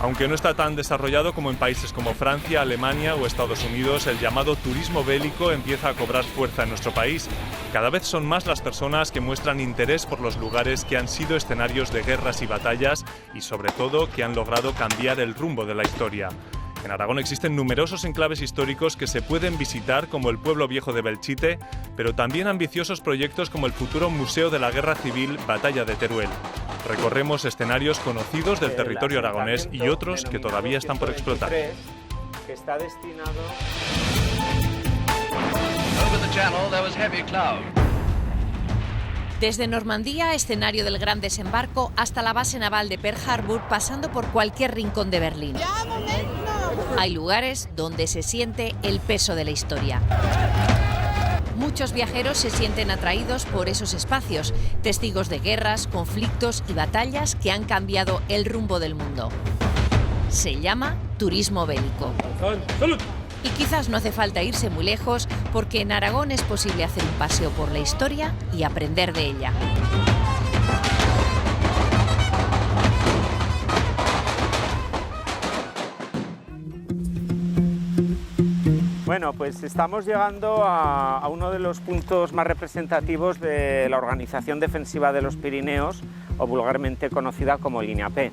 Aunque no está tan desarrollado como en países como Francia, Alemania o Estados Unidos, el llamado turismo bélico empieza a cobrar fuerza en nuestro país. Cada vez son más las personas que muestran interés por los lugares que han sido escenarios de guerras y batallas y, sobre todo, que han logrado cambiar el rumbo de la historia. En Aragón existen numerosos enclaves históricos que se pueden visitar, como el Pueblo Viejo de Belchite, pero también ambiciosos proyectos como el futuro Museo de la Guerra Civil Batalla de Teruel. Recorremos escenarios conocidos del territorio aragonés y otros que todavía están por explotar. Que está destinado... Desde Normandía, escenario del Gran Desembarco, hasta la base naval de Pearl Harbor, pasando por cualquier rincón de Berlín. Hay lugares donde se siente el peso de la historia. Muchos viajeros se sienten atraídos por esos espacios, testigos de guerras, conflictos y batallas que han cambiado el rumbo del mundo. Se llama turismo bélico. ¡Salud! Y quizás no hace falta irse muy lejos, porque en Aragón es posible hacer un paseo por la historia y aprender de ella. Bueno, pues estamos llegando a uno de los puntos más representativos de la Organización Defensiva de los Pirineos, o vulgarmente conocida como Línea P.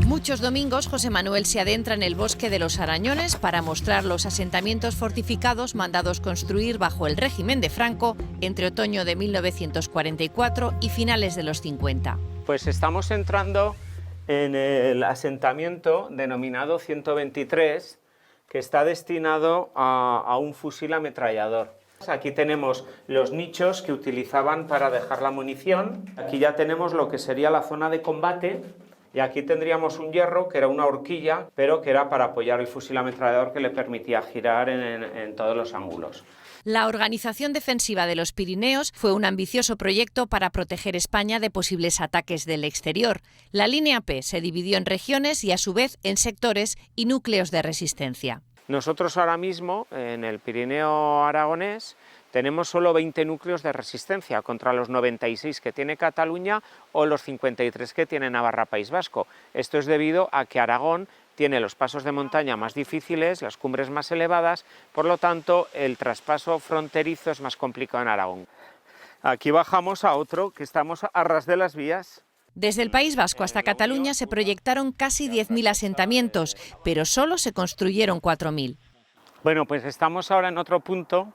Muchos domingos José Manuel se adentra en el bosque de los Arañones para mostrar los asentamientos fortificados mandados construir bajo el régimen de Franco entre otoño de 1944 y finales de los 50. Pues estamos entrando en el asentamiento denominado 123, que está destinado a un fusil ametrallador. Aquí tenemos los nichos que utilizaban para dejar la munición. Aquí ya tenemos lo que sería la zona de combate. Y aquí tendríamos un hierro, que era una horquilla, pero que era para apoyar el fusil ametrallador, que le permitía girar en todos los ángulos. La Organización Defensiva de los Pirineos fue un ambicioso proyecto para proteger España de posibles ataques del exterior. La Línea P se dividió en regiones y, a su vez, en sectores y núcleos de resistencia. Nosotros ahora mismo, en el Pirineo aragonés, tenemos solo 20 núcleos de resistencia contra los 96 que tiene Cataluña o los 53 que tiene Navarra, País Vasco. Esto es debido a que Aragón tiene los pasos de montaña más difíciles, las cumbres más elevadas, por lo tanto el traspaso fronterizo es más complicado en Aragón. Aquí bajamos a otro, que estamos a ras de las vías. Desde el País Vasco hasta Cataluña se proyectaron casi 10.000 asentamientos, pero solo se construyeron 4.000. Bueno, pues estamos ahora en otro punto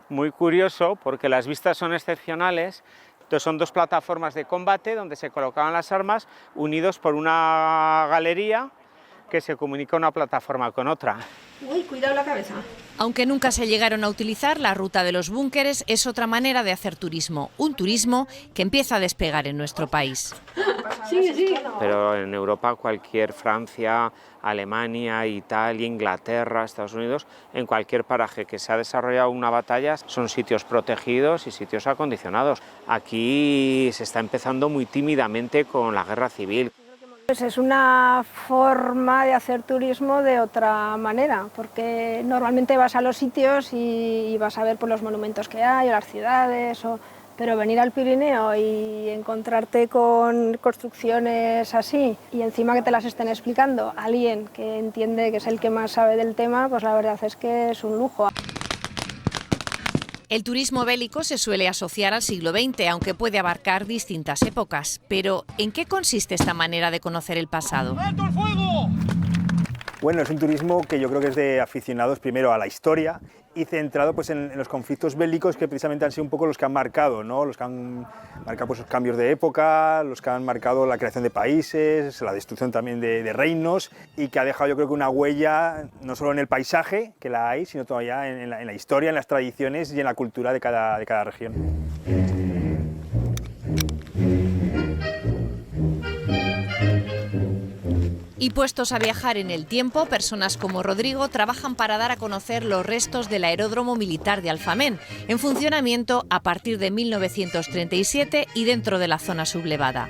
muy curioso, porque las vistas son excepcionales. Entonces son dos plataformas de combate donde se colocaban las armas, unidos por una galería que se comunica una plataforma con otra. Uy, cuidado la cabeza. Aunque nunca se llegaron a utilizar, la ruta de los búnkeres es otra manera de hacer turismo, un turismo que empieza a despegar en nuestro país. Sí. Pero en Europa, cualquier Francia, Alemania, Italia, Inglaterra, Estados Unidos, en cualquier paraje que se ha desarrollado una batalla, son sitios protegidos y sitios acondicionados. Aquí se está empezando muy tímidamente con la guerra civil. Pues es una forma de hacer turismo de otra manera, porque normalmente vas a los sitios y vas a ver por los monumentos que hay, o las ciudades, pero venir al Pirineo y encontrarte con construcciones así y encima que te las estén explicando alguien que entiende, que es el que más sabe del tema, pues la verdad es que es un lujo. El turismo bélico se suele asociar al siglo XX, aunque puede abarcar distintas épocas. Pero, ¿en qué consiste esta manera de conocer el pasado? ¡Alto el fuego! Bueno, es un turismo que yo creo que es de aficionados primero a la historia y centrado pues, en los conflictos bélicos que precisamente han sido un poco los que han marcado, ¿no? Los que han marcado pues, los cambios de época, los que han marcado la creación de países, la destrucción también de reinos, y que ha dejado yo creo que una huella no solo en el paisaje, que la hay, sino todavía en la historia, en las tradiciones y en la cultura de cada región. Y puestos a viajar en el tiempo, personas como Rodrigo trabajan para dar a conocer los restos del aeródromo militar de Alfamén, en funcionamiento a partir de 1937 y dentro de la zona sublevada.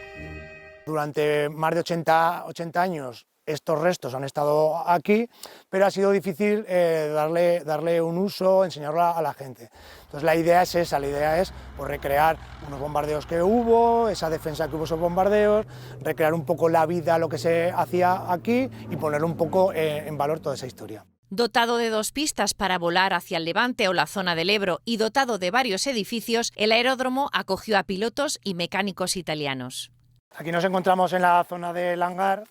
Durante más de 80 años estos restos han estado aquí, pero ha sido difícil darle un uso, enseñarlo a la gente. Entonces la idea es esa, la idea es pues, recrear unos bombardeos que hubo, esa defensa que hubo esos bombardeos, recrear un poco la vida, lo que se hacía aquí y poner un poco en valor toda esa historia. Dotado de 2 pistas para volar hacia el Levante o la zona del Ebro y dotado de varios edificios, el aeródromo acogió a pilotos y mecánicos italianos. Aquí nos encontramos en la zona del hangar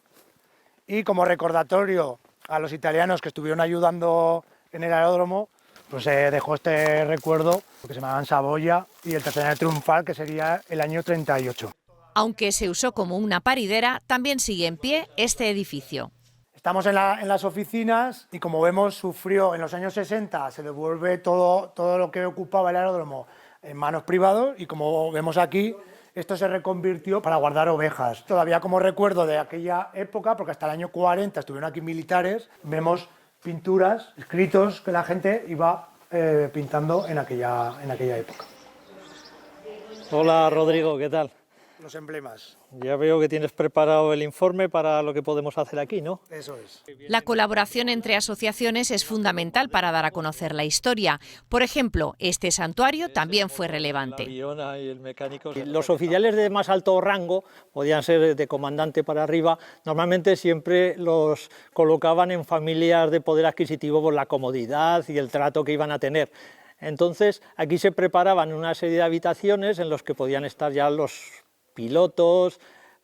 y como recordatorio a los italianos que estuvieron ayudando en el aeródromo, pues se dejó este recuerdo que se llamaban Saboya y el Tercer Triunfal, que sería el año 38. Aunque se usó como una paridera, también sigue en pie este edificio. Estamos en las oficinas y como vemos sufrió en los años 60, se devuelve todo lo que ocupaba el aeródromo en manos privados y como vemos aquí, esto se reconvirtió para guardar ovejas. Todavía como recuerdo de aquella época, porque hasta el año 40 estuvieron aquí militares, vemos pinturas, escritos que la gente iba pintando en aquella época. Hola Rodrigo, ¿qué tal? Los emblemas. Ya veo que tienes preparado el informe para lo que podemos hacer aquí, ¿no? Eso es. La colaboración entre asociaciones es fundamental para dar a conocer la historia. Por ejemplo, este santuario también fue relevante. Los oficiales de más alto rango, podían ser de comandante para arriba, normalmente siempre los colocaban en familias de poder adquisitivo por la comodidad y el trato que iban a tener. Entonces, aquí se preparaban una serie de habitaciones en los que podían estar ya los pilotos,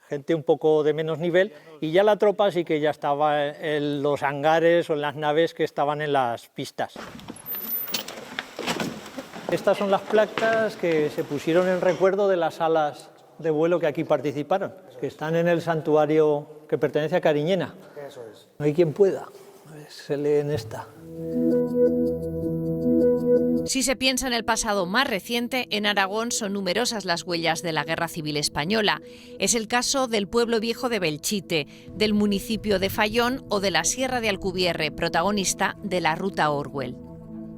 gente un poco de menos nivel, y ya la tropa sí que ya estaba en los hangares o en las naves que estaban en las pistas. Estas son las placas que se pusieron en recuerdo de las alas de vuelo que aquí participaron, que están en el santuario que pertenece a Cariñena. Eso es. No hay quien pueda, se lee en esta. Si se piensa en el pasado más reciente, en Aragón son numerosas las huellas de la Guerra Civil Española. Es el caso del pueblo viejo de Belchite, del municipio de Fayón o de la Sierra de Alcubierre, protagonista de la Ruta Orwell.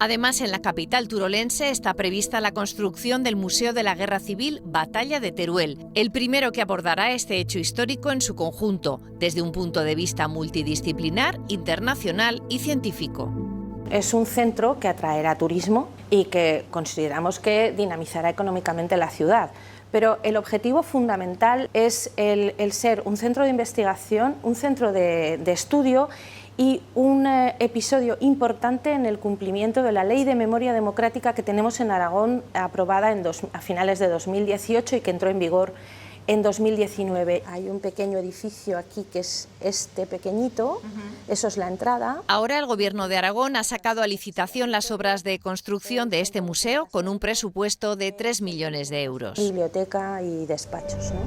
Además, en la capital turolense está prevista la construcción del Museo de la Guerra Civil Batalla de Teruel, el primero que abordará este hecho histórico en su conjunto, desde un punto de vista multidisciplinar, internacional y científico. Es un centro que atraerá turismo y que consideramos que dinamizará económicamente la ciudad. Pero el objetivo fundamental es el ser un centro de investigación, un centro de estudio y un episodio importante en el cumplimiento de la Ley de Memoria Democrática que tenemos en Aragón, aprobada a finales de 2018 y que entró en vigor en 2019. Hay un pequeño edificio aquí que es este pequeñito, eso es la entrada. Ahora el Gobierno de Aragón ha sacado a licitación las obras de construcción de este museo con un presupuesto de 3 millones de euros. Biblioteca y despachos, ¿no?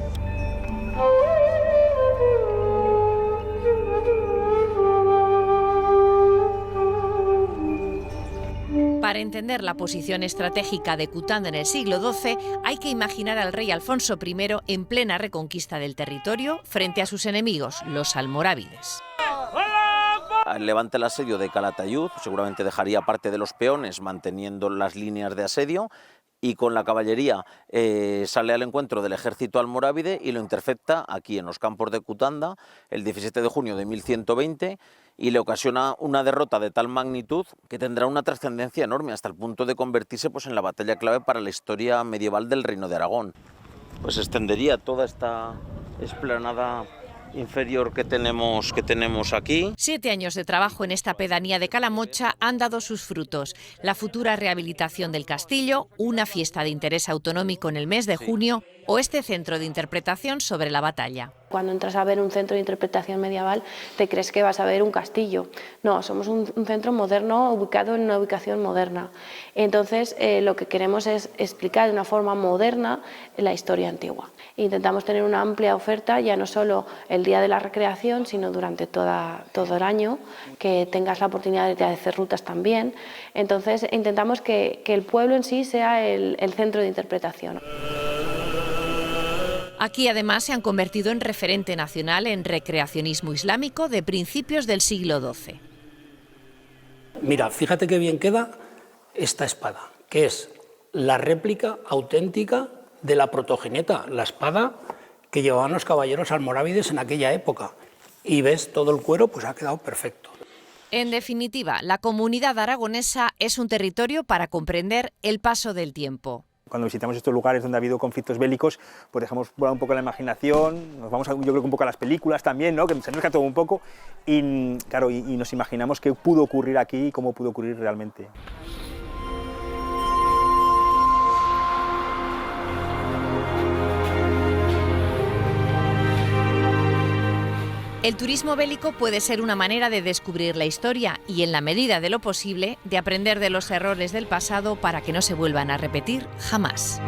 Para entender la posición estratégica de Cutanda en el siglo XII, hay que imaginar al rey Alfonso I en plena reconquista del territorio frente a sus enemigos, los almorávides. Levanta el asedio de Calatayud, seguramente dejaría parte de los peones manteniendo las líneas de asedio, y con la caballería sale al encuentro del ejército almorávide y lo intercepta aquí en los campos de Cutanda el 17 de junio de 1120 y le ocasiona una derrota de tal magnitud que tendrá una trascendencia enorme hasta el punto de convertirse pues, en la batalla clave para la historia medieval del Reino de Aragón. Pues extendería toda esta explanada inferior que tenemos aquí. 7 años de trabajo en esta pedanía de Calamocha han dado sus frutos. La futura rehabilitación del castillo, una fiesta de interés autonómico en el mes de junio o este centro de interpretación sobre la batalla. Cuando entras a ver un centro de interpretación medieval, te crees que vas a ver un castillo. No, somos un centro moderno ubicado en una ubicación moderna. Entonces, lo que queremos es explicar de una forma moderna la historia antigua. Intentamos tener una amplia oferta, ya no solo el día de la recreación, sino durante todo el año, que tengas la oportunidad de hacer rutas también. Entonces, intentamos que el pueblo en sí sea el centro de interpretación. Aquí además se han convertido en referente nacional en recreacionismo islámico de principios del siglo XII. Mira, fíjate qué bien queda esta espada, que es la réplica auténtica de la protogeneta, la espada que llevaban los caballeros almorávides en aquella época. Y ves, todo el cuero pues ha quedado perfecto. En definitiva, la comunidad aragonesa es un territorio para comprender el paso del tiempo. Cuando visitamos estos lugares donde ha habido conflictos bélicos, pues dejamos volar un poco la imaginación, nos vamos, yo creo que un poco a las películas también, ¿no? Que se nos cae todo un poco, y claro, y nos imaginamos qué pudo ocurrir aquí y cómo pudo ocurrir realmente. El turismo bélico puede ser una manera de descubrir la historia y, en la medida de lo posible, de aprender de los errores del pasado para que no se vuelvan a repetir jamás.